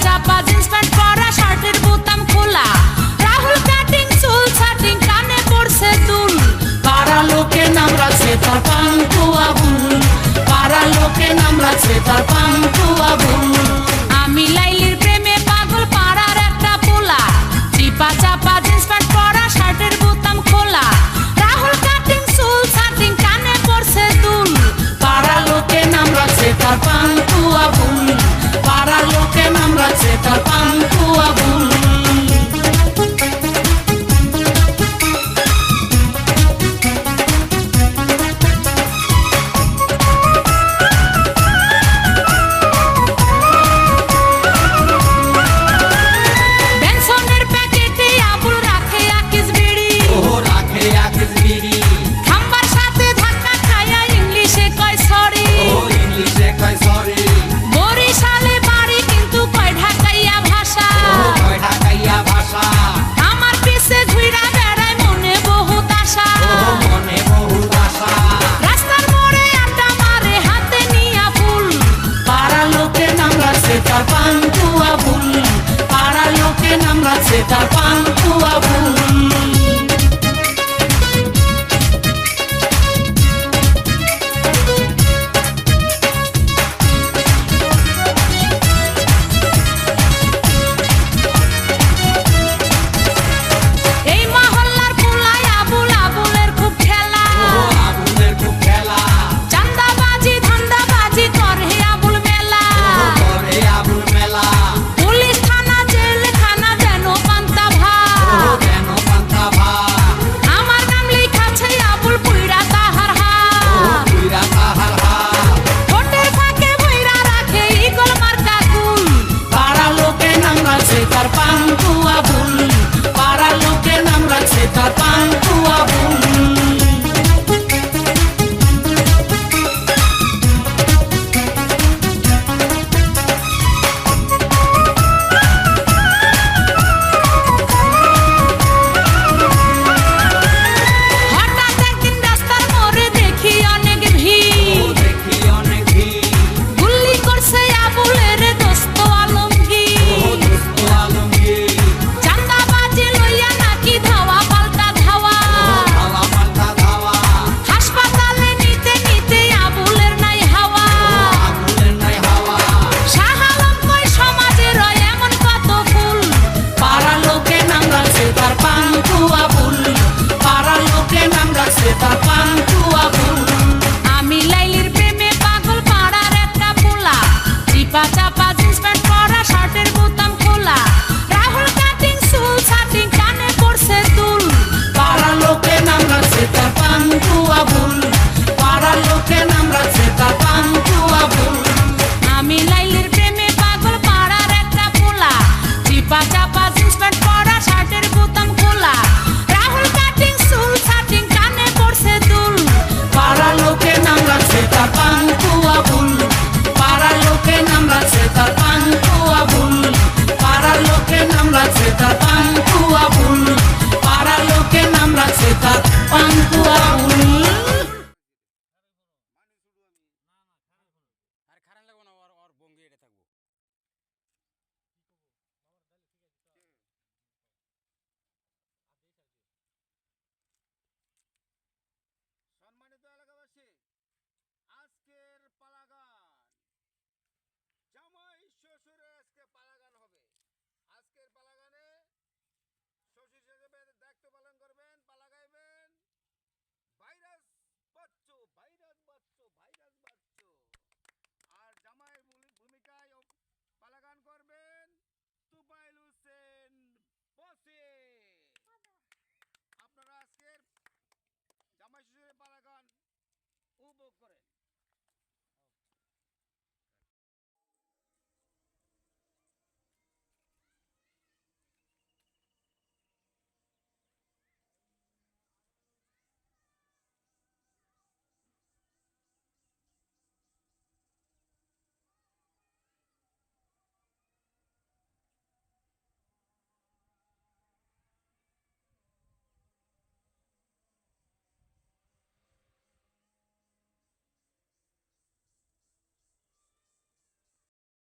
চাপা jeans pant পরা, শার্টের বোতাম খোলা, রাহুল কাটিং চুল ছাটিং, কানে পড়ছে দুল, পাড়া লোকে নাম রাখছে তার পান্টু আবুল, পাড়া লোকে নাম রাখছে তার পান্টু আবুল। আমি লাইলির প্রেমে পাগল, পাড়ার একটা পোলা, চিপা চাপা জিন্স প্যান্ট পরা, শার্টের বোতাম খোলা, রাহুল কাটিং চুল ছাটিং, কানে পড়ছে দুল, পাড়া লোকে নাম রাখছে তার পান্টু আবুল, পাড়া লোকে নাম রাখছে তার পান্টু আবুল। বেনসনের প্যাকেটে আবুল রাখে আকিস বিড়ি, রাখে আকিস বিড়ি, খাম্বার সাথে ধাক্কা খায়া ইংলিশে কয় সরি, ইংলিশে কয় সরি, বরিশালে বাড়ি কিন্তু কয় ঢাকাইয়া ভাষা, কয় ঢাকাইয়া ভাষা, আমার পিছে ঘুইরা বেড়ায় মনে বহুত আশা, মনে বহুত আশা, রাস্তার মোড়ে আড্ডা মারে হাতে নিয়া ফুল, পাড়া লোকে নাম রাখছে তার পান্টু আবুল, পাড়া লোকে নাম রাখছে তার পান্টু আবুল। এই মহল্লার পোলায় আবুল, আবুলের খুব খেলা, আবুলের খুব খেলা, চান্দাবাজি ধান্দাবাজি করে আবুল মেলা, করে আবুল মেলা, পুলিশ থানা জেলখানা যেন পান্তা ভাত, যেন পান্তা ভাত, আমার নাম লেখাছে আবুল, পুইরা তাহার হাত, পুইরা তাহার হাত, ঠোঁটের ফাঁকে ভইরা রাখে ইগল মার্কা কুল, পাড়া লোকে নাম রাখছে তার পান্টু আবুল, পাড়া লোকে নাম রাখছে তার পান্টু আবুল। হঠাৎ একদিন রাস্তার মোড়ে দেখি অনেক ভিড়, দেখি অনেক ভিড়, গুল্লি করছে আবুলের দোস্ত আলমগীর, দোস্ত আলমগীর, চান্দাবাজি লইয়া নাকি ধাওয়া পাল্টা ধাওয়া, ধাওয়া পাল্টা ধাওয়া, হাসপাতালে নিতে নিতে আবুলের নাই হাওয়া, আবুলের নাই হাওয়া, শাহ আলম কয় সমাজের এমন কত ফুল, পাড়া লোকে নাম রাখছে তার পান্টু আবুল, পাড়া লোকে নাম রাখছে তার পান্টু আবুল। আমি লাইলির প্রেমে পাগল, পাড়ার একটা পোলা, চিপা চাপা জিন্স প্যান্ট পরা, শার্টের বোতাম খোলা, রাহুল কাটিং চুল ছাটিং, কানে পড়ছে দুল, পাড়া লোকে নাম রাখছে তার পান্টু আবুল, পাড়া লোকে নাম রাখছে তার পান্টু আবুল। আমি লাইলির প্রেমে পাগল, পাড়ার একটা পোলা, চিপা চাপা জিন্স প্যান্ট পরা, শার্টের বোতাম খোলা, রাহুল কাটিং চুল ছাটিং, কানে পড়ছে দুল, পাড়া লোকে নাম রাখছে তার পান্টু আবুল, পাড়া লোকে নাম রাখছে তার পান্টু আবুল, পাড়া লোকে নাম রাখছে তার পান্টু আবুল, পাড়া লোকে নাম রাখছে তার পান্টু আবুল। আরে খারাপ লাগবো না, ওর বঙ্গি এটা থাকবো। সম্মানিত এলাকাবাসী, আজকের পালাগান জামাই শ্বশুরের আজকে পালাগান হবে। আজকের পালাগানে শ্বশুর হিসেবে দায়িত্ব পালন করবেন, পালা গাইবেন virus Bachchu, virus Bachchu, virus Bachchu, আর জামাইয়ের ভূমিকায় পালাগান করবেন তুফাইল হোসেন বসে। আপনারা আজকের জামাই শ্বশুরের পালাগান উপভোগ করেন।